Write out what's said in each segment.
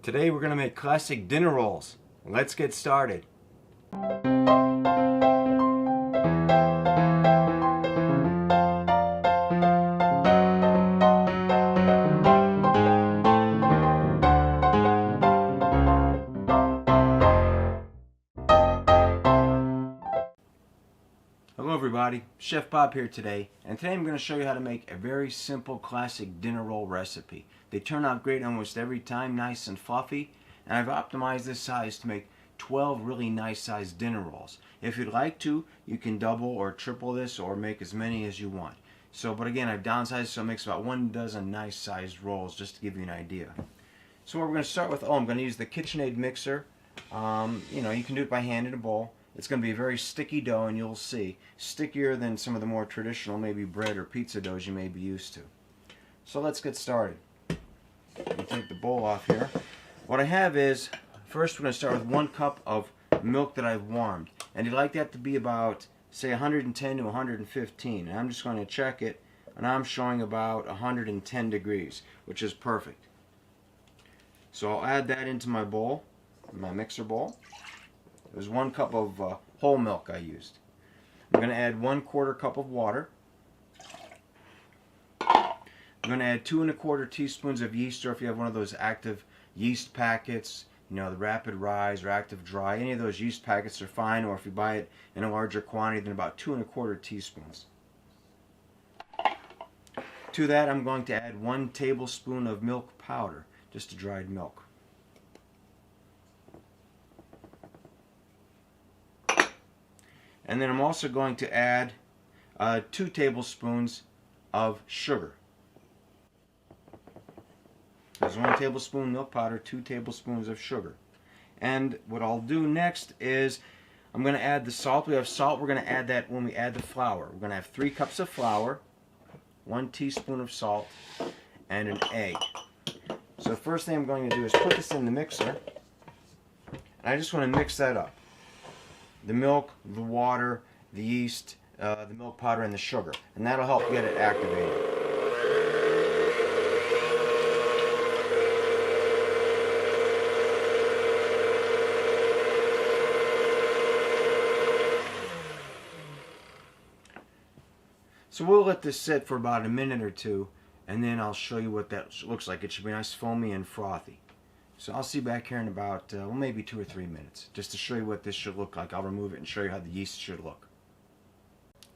Today we're going to make classic dinner rolls. Let's get started. Hello everybody, Chef Bob here today, and today I'm going to show you how to make a very simple classic dinner roll recipe. They turn out great almost every time, nice and fluffy, and I've optimized this size to make 12 really nice sized dinner rolls. If you'd like to, you can double or triple this or make as many as you want. But again, I've downsized so it makes about 1 dozen nice sized rolls, just to give you an idea. So what we're going to start with, I'm going to use the KitchenAid mixer. You can do it by hand in a bowl. It's going to be a very sticky dough, and you'll see, stickier than some of the more traditional maybe bread or pizza doughs you may be used to. So let's get started. Let me take the bowl off here. What I have is, first we're going to start with 1 cup of milk that I've warmed. And you'd like that to be about, say, 110 to 115. And I'm just going to check it, and I'm showing about 110 degrees, which is perfect. So I'll add that into my bowl, my mixer bowl. It was 1 cup of whole milk I used. I'm going to add 1/4 cup of water. I'm going to add 2 1/4 teaspoons of yeast, or if you have one of those active yeast packets, the Rapid Rise or Active Dry, any of those yeast packets are fine, or if you buy it in a larger quantity, then about 2 1/4 teaspoons. To that, I'm going to add 1 tablespoon of milk powder, just dried milk. And then I'm also going to add 2 tablespoons of sugar. There's 1 tablespoon milk powder, 2 tablespoons of sugar. And what I'll do next is I'm going to add the salt. We have salt. We're going to add that when we add the flour. We're going to have 3 cups of flour, 1 teaspoon of salt, and an egg. So the first thing I'm going to do is put this in the mixer. And I just want to mix that up. The milk, the water, the yeast, the milk powder, and the sugar. And that'll help get it activated. So we'll let this sit for about a minute or two, and then I'll show you what that looks like. It should be nice, foamy, and frothy. So I'll see you back here in about, maybe 2 or 3 minutes, just to show you what this should look like. I'll remove it and show you how the yeast should look.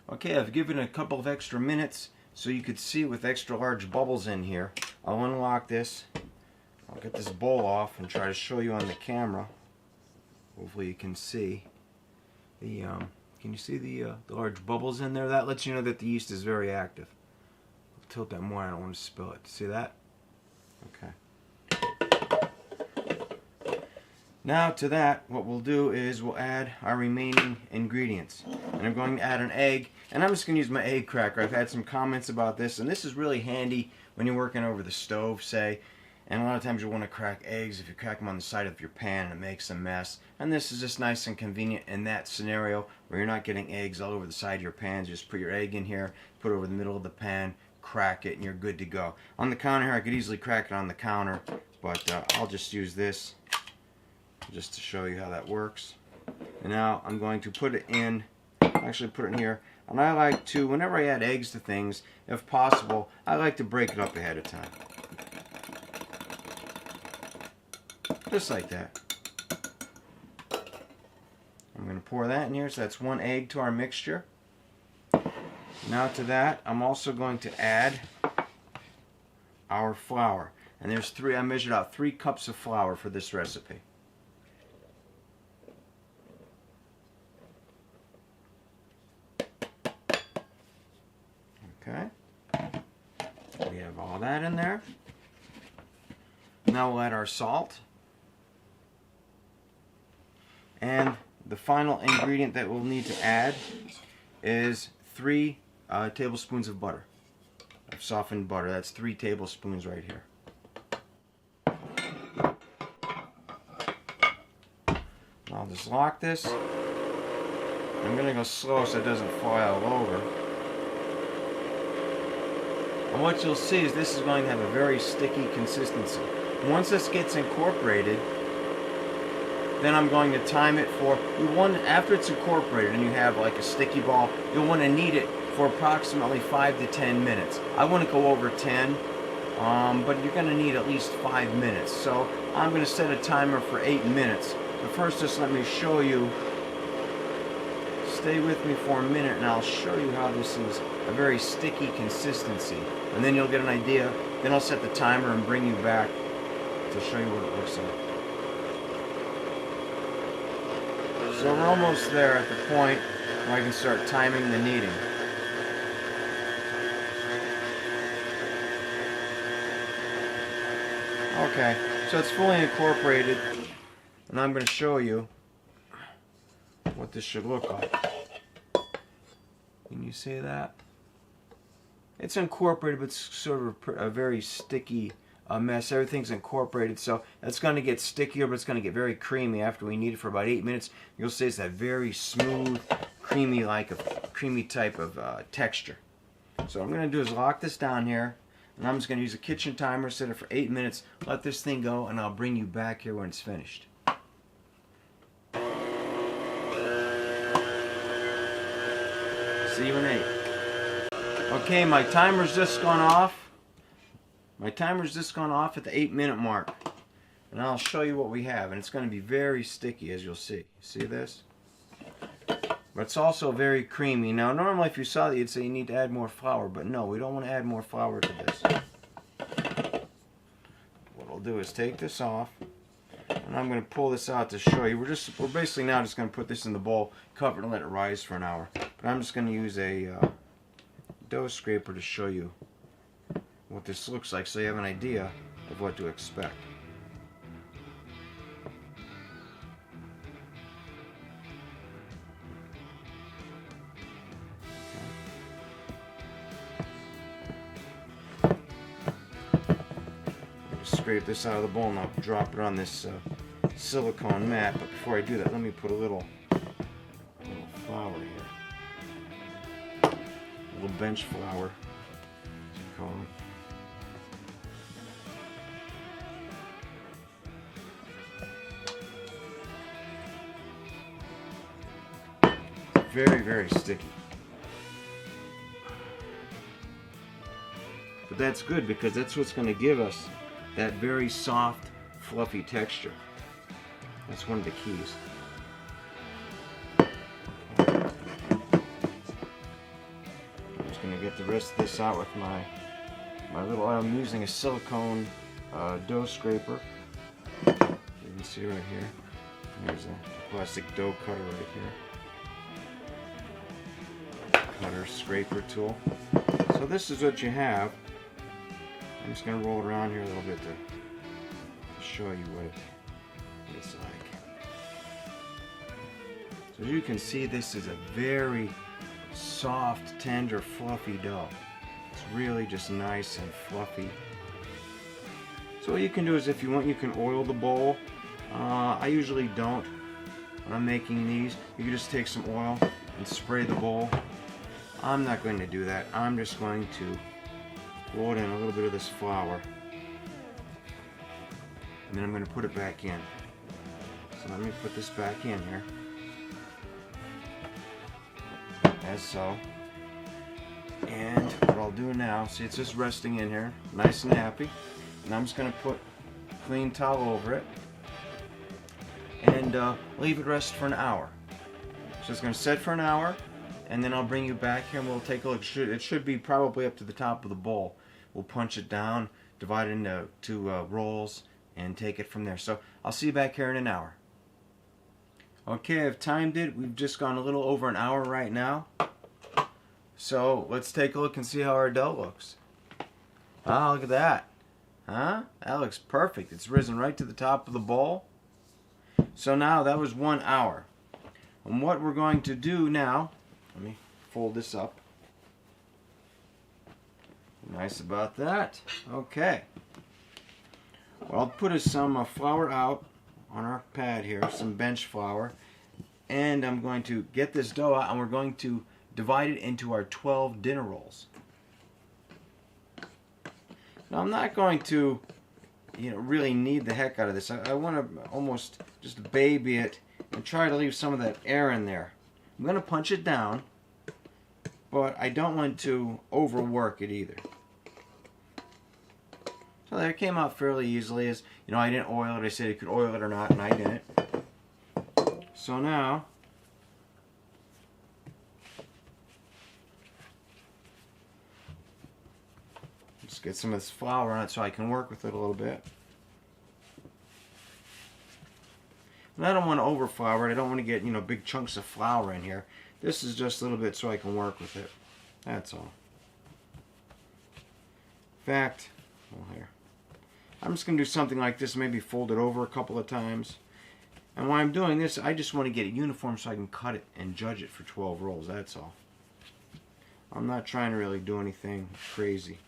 Okay, I've given it a couple of extra minutes so you could see with extra large bubbles in here. I'll unlock this. I'll get this bowl off and try to show you on the camera. Hopefully you can see the, can you see the large bubbles in there? That lets you know that the yeast is very active. I'll tilt that more, I don't want to spill it. See that? Okay. Now to that, what we'll do is we'll add our remaining ingredients. And I'm going to add an egg, and I'm just going to use my egg cracker. I've had some comments about this, and this is really handy when you're working over the stove, say. And a lot of times you want to crack eggs if you crack them on the side of your pan and it makes a mess. And this is just nice and convenient in that scenario where you're not getting eggs all over the side of your pan. Just put your egg in here, put it over the middle of the pan, crack it, and you're good to go. On the counter here, I could easily crack it on the counter, but I'll just use this just to show you how that works. And now I'm going to put it in, actually put it in here, and I like to, whenever I add eggs to things, if possible, I like to break it up ahead of time. Just like that. I'm going to pour that in here, so that's 1 egg to our mixture. Now to that, I'm also going to add our flour. And there's 3, I measured out 3 cups of flour for this recipe. Okay, we have all that in there. Now we'll add our salt. And the final ingredient that we'll need to add is 3 tablespoons of butter, of softened butter. That's 3 tablespoons right here. I'll just lock this. I'm going to go slow so it doesn't fly all over. And what you'll see is this is going to have a very sticky consistency. Once this gets incorporated, then I'm going to time it for, after it's incorporated and you have like a sticky ball, you'll want to knead it for approximately 5 to 10 minutes. I wouldn't go over 10, but you're going to need at least 5 minutes. So I'm going to set a timer for 8 minutes. But first, just let me show you. Stay with me for a minute and I'll show you how this is a very sticky consistency. And then you'll get an idea. Then I'll set the timer and bring you back to show you what it looks like. So we're almost there at the point where I can start timing the kneading. Okay, so it's fully incorporated, and I'm going to show you what this should look like. Can you see that? It's incorporated, but it's sort of a very sticky mess. Everything's incorporated, so it's going to get stickier, but it's going to get very creamy after we knead it for about 8 minutes. You'll see it's that very smooth, creamy type of texture. So what I'm going to do is lock this down here, and I'm just going to use a kitchen timer, set it for 8 minutes, let this thing go, and I'll bring you back here when it's finished. See you in 8. Okay, my timer's just gone off. My timer's just gone off at the 8-minute mark. And I'll show you what we have. And it's going to be very sticky, as you'll see. See this? But it's also very creamy. Now, normally if you saw that, you'd say you need to add more flour. But no, we don't want to add more flour to this. What I'll do is take this off. And I'm going to pull this out to show you. We're basically now just going to put this in the bowl, cover it, and let it rise for an hour. But I'm just going to use a dough scraper to show you what this looks like so you have an idea of what to expect. Just scrape this out of the bowl and I'll drop it on this silicone mat. But before I do that, let me put a little flour here. A little bench flour, as you call them. Very, very sticky. But that's good because that's what's going to give us that very soft, fluffy texture. That's one of the keys. I'm just going to get the rest of this out with my little, I'm using a silicone dough scraper. You can see right here. There's a plastic dough cutter right here. Cutter scraper tool. So this is what you have. I'm just going to roll it around here a little bit to show you what it's like. So as you can see, this is a very soft, tender, fluffy dough. It's really just nice and fluffy. So what you can do is, if you want, you can oil the bowl. I usually don't when I'm making these. You can just take some oil and spray the bowl. I'm not going to do that. I'm just going to roll it in a little bit of this flour. And then I'm going to put it back in. So let me put this back in here. As so. And what I'll do now, see, it's just resting in here, nice and happy. And I'm just going to put a clean towel over it. And leave it rest for an hour. So it's going to set for an hour. And then I'll bring you back here and we'll take a look. It should be probably up to the top of the bowl. We'll punch it down, divide it into rolls, and take it from there. So I'll see you back here in an hour. Okay, I've timed it. We've just gone a little over an hour right now. So let's take a look and see how our dough looks. Ah, look at that. Huh? That looks perfect. It's risen right to the top of the bowl. So now that was 1 hour. And what we're going to do now, let me fold this up. Nice about that. Okay. What I'll put is some flour out on our pad here, some bench flour. And I'm going to get this dough out and we're going to divide it into our 12 dinner rolls. Now I'm not going to really knead the heck out of this. I want to almost just baby it and try to leave some of that air in there. I'm going to punch it down, but I don't want to overwork it either. So there, it came out fairly easily. As you know, I didn't oil it. I said you could oil it or not, and I didn't. So now, just get some of this flour on it so I can work with it a little bit. And I don't want to over flour it. I don't want to get, big chunks of flour in here. This is just a little bit so I can work with it. That's all. In fact, well, here. I'm just going to do something like this, maybe fold it over a couple of times. And while I'm doing this, I just want to get it uniform so I can cut it and judge it for 12 rolls. That's all. I'm not trying to really do anything crazy.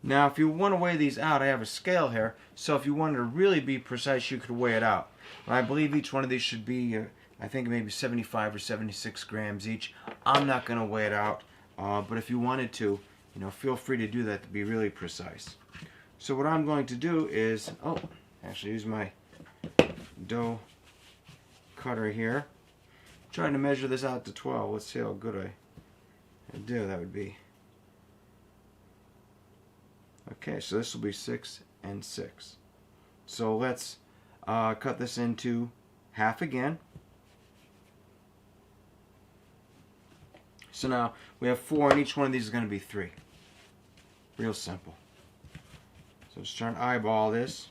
Now, if you want to weigh these out, I have a scale here. So if you wanted to really be precise, you could weigh it out. And I believe each one of these should be, I think maybe 75 or 76 grams each. I'm not going to weigh it out. But if you wanted to, feel free to do that to be really precise. So what I'm going to do is, actually use my dough cutter here. I'm trying to measure this out to 12. Let's see how good I do. That would be. Okay, so this will be 6 and 6. So let's cut this into half again. So now we have 4, and each one of these is going to be 3. Real simple. So just trying to eyeball this.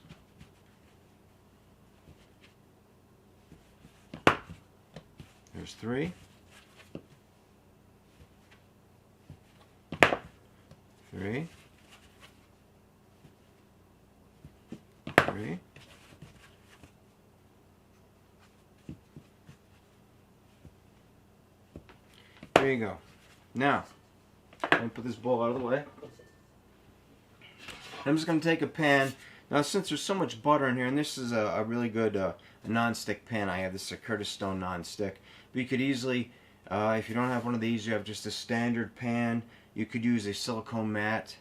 There's 3. 3. 3. There you go. Now, let me put this bowl out of the way. I'm just going to take a pan. Now, since there's so much butter in here, and this is a really good non-stick pan I have, this is a Curtis Stone non-stick. But you could easily, if you don't have one of these, you have just a standard pan. You could use a silicone mat.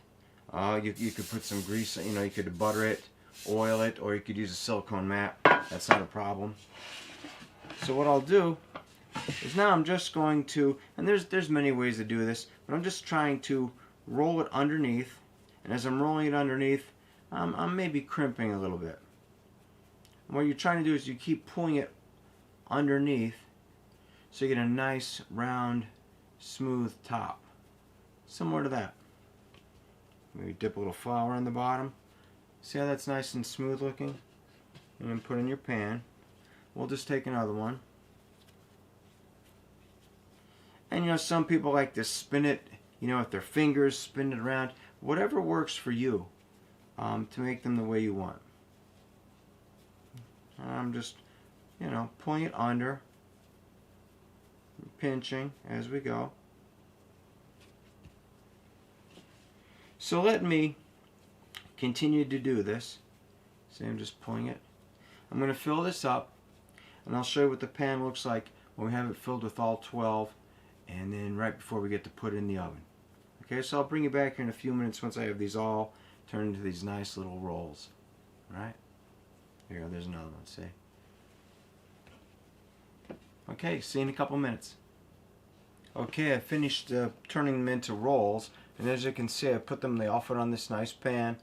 You could put some grease, you could butter it, oil it, or you could use a silicone mat. That's not a problem. So what I'll do is now I'm just going to, and there's many ways to do this, but I'm just trying to roll it underneath, and as I'm rolling it underneath, I'm maybe crimping a little bit. And what you're trying to do is you keep pulling it underneath so you get a nice round smooth top, similar to that. Maybe dip a little flour on the bottom. See how that's nice and smooth looking? And then put in your pan. We'll just take another one. And some people like to spin it, with their fingers, spin it around. Whatever works for you to make them the way you want. I'm just, pulling it under, pinching as we go. So let me continue to do this. See, I'm just pulling it. I'm going to fill this up, and I'll show you what the pan looks like when we have it filled with all 12, and then right before we get to put it in the oven. Okay, so I'll bring you back here in a few minutes once I have these all turned into these nice little rolls. All right? Here, there's another one, see? Okay, see you in a couple minutes. Okay, I finished turning them into rolls, and as you can see, I put them, they all fit on this nice pan.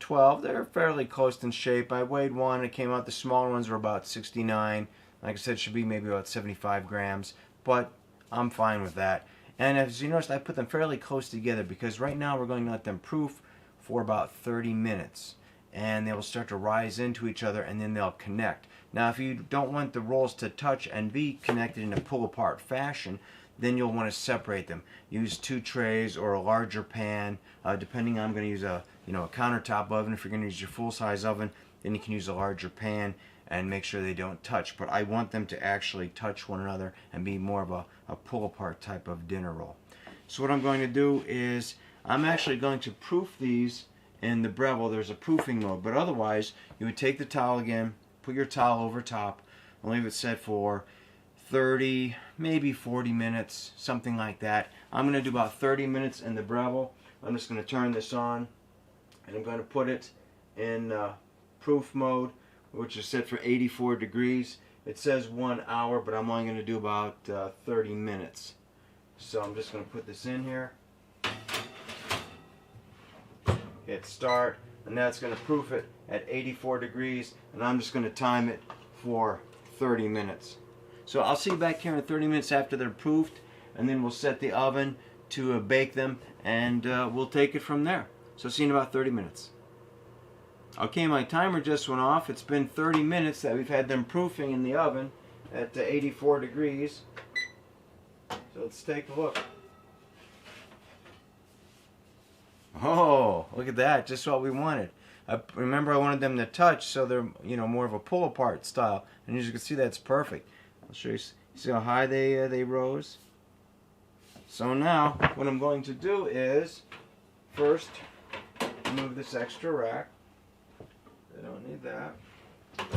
12, they're fairly close in shape. I weighed one, it came out, the smaller ones were about 69. Like I said, it should be maybe about 75 grams, but I'm fine with that. And as you noticed, I put them fairly close together because right now we're going to let them proof for about 30 minutes. And they will start to rise into each other, and then they'll connect. Now, if you don't want the rolls to touch and be connected in a pull-apart fashion, then you'll want to separate them. Use 2 trays or a larger pan, depending on, I'm going to use a countertop oven. If you're going to use your full-size oven, then you can use a larger pan and make sure they don't touch. But I want them to actually touch one another and be more of a pull-apart type of dinner roll. So what I'm going to do is I'm actually going to proof these in the Breville. There's a proofing mode, but otherwise you would take the towel again, put your towel over top, and leave it set for 30, maybe 40 minutes, something like that. I'm going to do about 30 minutes in the Breville. I'm just going to turn this on, and I'm going to put it in proof mode, which is set for 84 degrees. It says 1 hour, but I'm only going to do about 30 minutes. So I'm just going to put this in here, hit start, and that's going to proof it at 84 degrees, and I'm just going to time it for 30 minutes. So I'll see you back here in 30 minutes after they're proofed, and then we'll set the oven to bake them, and we'll take it from there. So see you in about 30 minutes. Okay, my timer just went off. It's been 30 minutes that we've had them proofing in the oven at 84 degrees. So let's take a look. Oh, look at that, just what we wanted. Remember, I wanted them to touch, so they're, you know, more of a pull apart style. And as you can see, that's perfect. I'll show you. See how high they rose? So now, what I'm going to do is first remove this extra rack. I don't need that.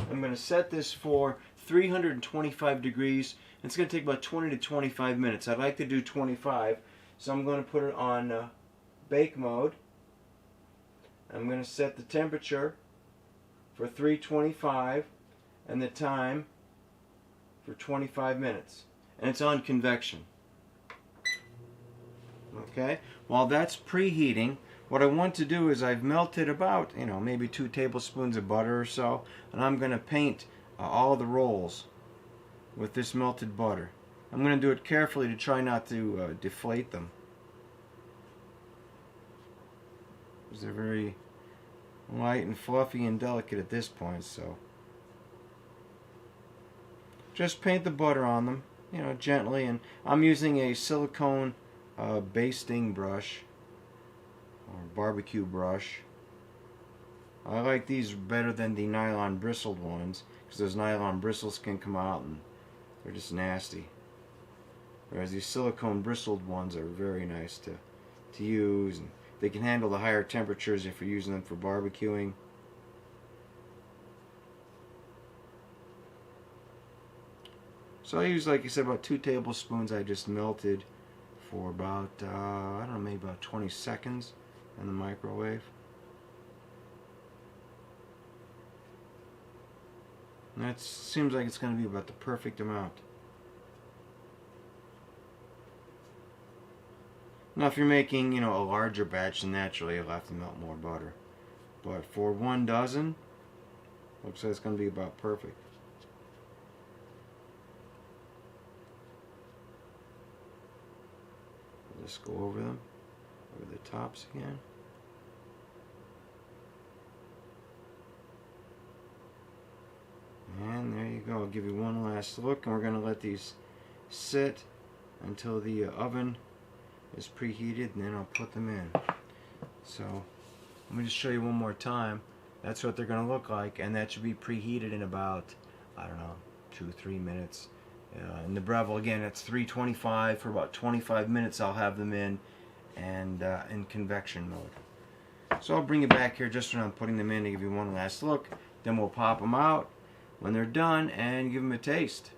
I'm going to set this for 325 degrees. It's going to take about 20 to 25 minutes. I'd like to do 25, so I'm going to put it on bake mode. I'm going to set the temperature for 325 and the time for 25 minutes. And it's on convection. Okay, while that's preheating, what I want to do is I've melted about, you know, maybe 2 tablespoons of butter or so, and I'm going to paint all the rolls with this melted butter. I'm going to do it carefully to try not to deflate them, because they're very light and fluffy and delicate at this point. So just paint the butter on them, you know, gently. And I'm using a silicone basting brush or barbecue brush. I like these better than the nylon bristled ones, because those nylon bristles can come out and they're just nasty. Whereas these silicone bristled ones are very nice to use, and they can handle the higher temperatures if you're using them for barbecuing. So I use, like I said, about 2 tablespoons I just melted for about, I don't know, maybe about 20 seconds in the microwave. And that seems like it's going to be about the perfect amount. Now if you're making, you know, a larger batch, then naturally you'll have to melt more butter. But for 1 dozen, looks like it's going to be about perfect. I'll just go over them, over the tops again. And there you go. I'll give you one last look, and we're going to let these sit until the oven is preheated, and then I'll put them in. So let me just show you one more time. That's what they're going to look like, and that should be preheated in about, I don't know, 2-3 minutes. In the Breville, again, it's 325 for about 25 minutes. I'll have them in, and in convection mode. So I'll bring you back here just when I'm putting them in to give you one last look. Then we'll pop them out when they're done and give them a taste.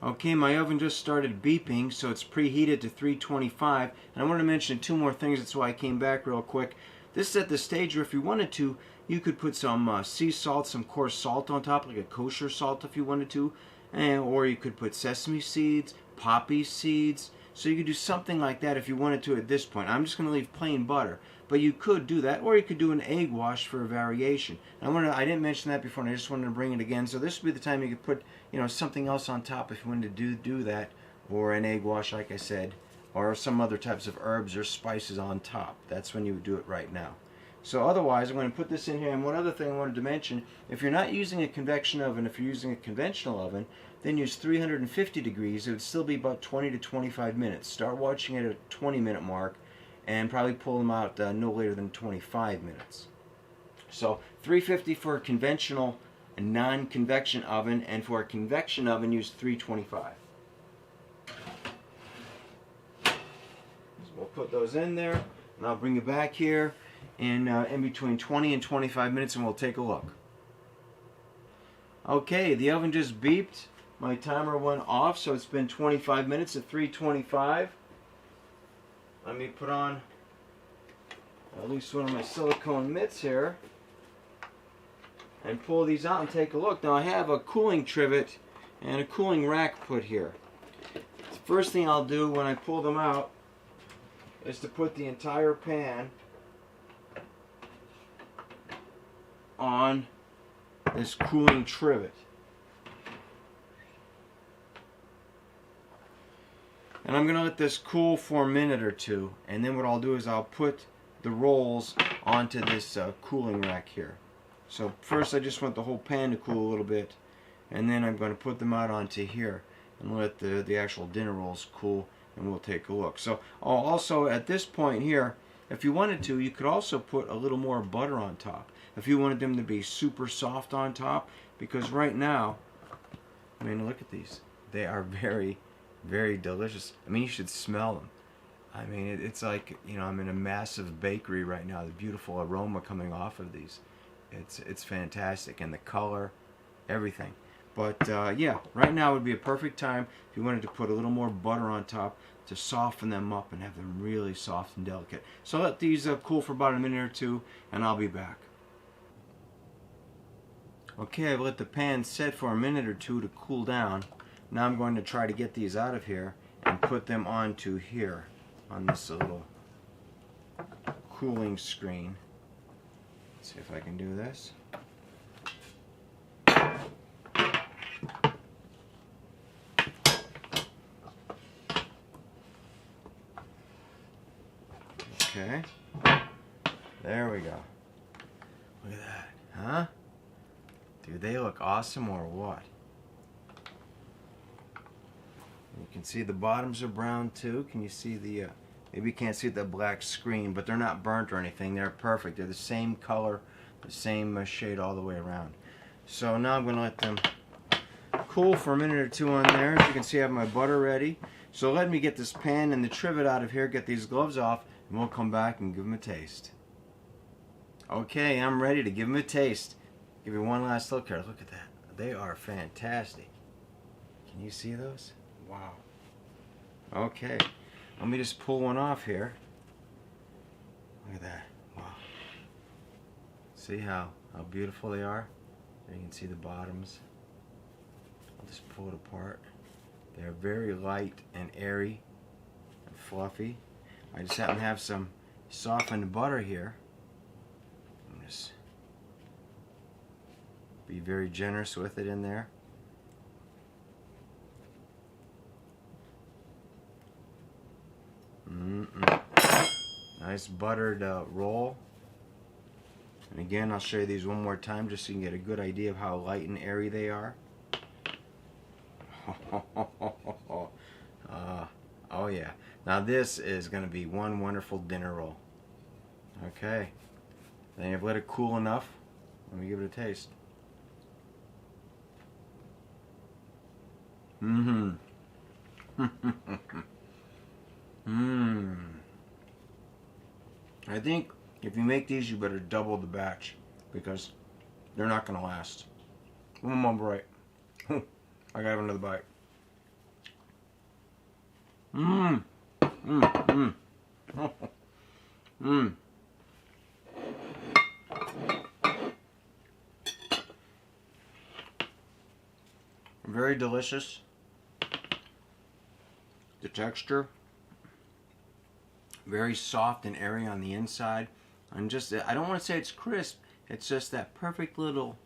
Okay, my oven just started beeping, so it's preheated to 325. And I want to mention 2 more things. That's why I came back real quick. This is at the stage where if you wanted to, you could put some sea salt, some coarse salt on top, like a kosher salt if you wanted to. Or you could put sesame seeds, poppy seeds. So you could do something like that if you wanted to at this point. I'm just going to leave plain butter. But you could do that, or you could do an egg wash for a variation. I didn't mention that before, and I just wanted to bring it again. So this would be the time you could put, you know, something else on top if you wanted to do that, or an egg wash, like I said, or some other types of herbs or spices on top. That's when you would do it right now. So otherwise, I'm going to put this in here. And one other thing I wanted to mention, if you're not using a convection oven, if you're using a conventional oven, then use 350 degrees. It would still be about 20 to 25 minutes. Start watching it at a 20-minute mark, and probably pull them out no later than 25 minutes. So 350 for a conventional and non-convection oven, and for a convection oven, use 325. So we'll put those in there, and I'll bring you back here in between 20 and 25 minutes, and we'll take a look. Okay, the oven just beeped, my timer went off, so it's been 25 minutes at 325. Let me put on at least one of my silicone mitts here and pull these out and take a look. Now I have a cooling trivet and a cooling rack put here. The first thing I'll do when I pull them out is to put the entire pan on this cooling trivet. And I'm going to let this cool for a minute or two, and then what I'll do is I'll put the rolls onto this cooling rack here. So first I just want the whole pan to cool a little bit, and then I'm going to put them out onto here and let the actual dinner rolls cool, and we'll take a look. So also at this point here, if you wanted to, you could also put a little more butter on top. If you wanted them to be super soft on top, because right now, I mean, look at these. They are very, very delicious. I mean, you should smell them. I mean, it's like, you know, I'm in a massive bakery right now. The beautiful aroma coming off of these. It's fantastic, and the color, everything. But yeah, right now would be a perfect time if you wanted to put a little more butter on top to soften them up and have them really soft and delicate. So let these cool for about a minute or two, and I'll be back. Okay, I've let the pan set for a minute or two to cool down. Now I'm going to try to get these out of here and put them onto here on this little cooling screen. Let's see if I can do this. Okay, there we go. Look at that, huh? Dude, they look awesome or what? You can see the bottoms are brown too. Can you see the, maybe you can't see the black screen, but they're not burnt or anything. They're perfect. They're the same color, the same shade all the way around. So now I'm going to let them cool for a minute or two on there. As you can see, I have my butter ready. So let me get this pan and the trivet out of here, get these gloves off, and we'll come back and give them a taste. Okay, I'm ready to give them a taste. Give you one last look here. Look at that. They are fantastic. Can you see those? Wow. Okay, let me just pull one off here. Look at that. Wow. See how beautiful they are? There you can see the bottoms. I'll just pull it apart. They're very light and airy and fluffy. I just happen to have some softened butter here. I'm just be very generous with it in there. Nice buttered roll. And again, I'll show you these one more time just so you can get a good idea of how light and airy they are. Oh yeah. Now this is going to be one wonderful dinner roll. Okay. Then you've let it cool enough. Let me give it a taste. I think if you make these, you better double the batch because they're not going to last. One more bite. I got another bite. Very delicious. The texture, very soft and airy on the inside. And just, I don't want to say it's crisp, it's just that perfect little,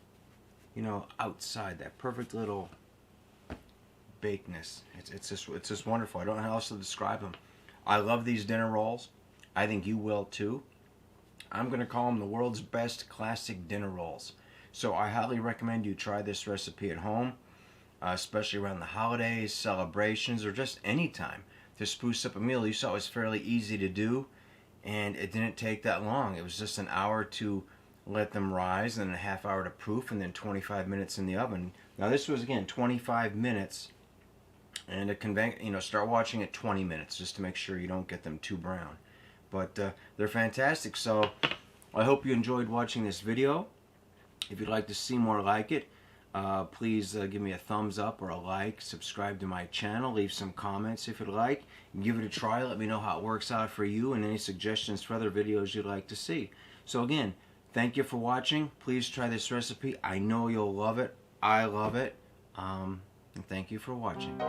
you know, outside, that perfect little bakedness. It's just wonderful. I don't know how else to describe them. I love these dinner rolls. I think you will too. I'm going to call them the world's best classic dinner rolls. So I highly recommend you try this recipe at home, especially around the holidays, celebrations, or just any time to spruce up a meal. You saw it was fairly easy to do, and it didn't take that long. It was just an hour to let them rise, and a half hour to proof, and then 25 minutes in the oven. Now this was, again, 25 minutes, and start watching at 20 minutes just to make sure you don't get them too brown. But they're fantastic. So I hope you enjoyed watching this video. If you'd like to see more like it, Please give me a thumbs up or a like, subscribe to my channel, leave some comments if you'd like, give it a try, let me know how it works out for you and any suggestions for other videos you'd like to see. So again, thank you for watching. Please try this recipe. I know you'll love it. I love it. And thank you for watching.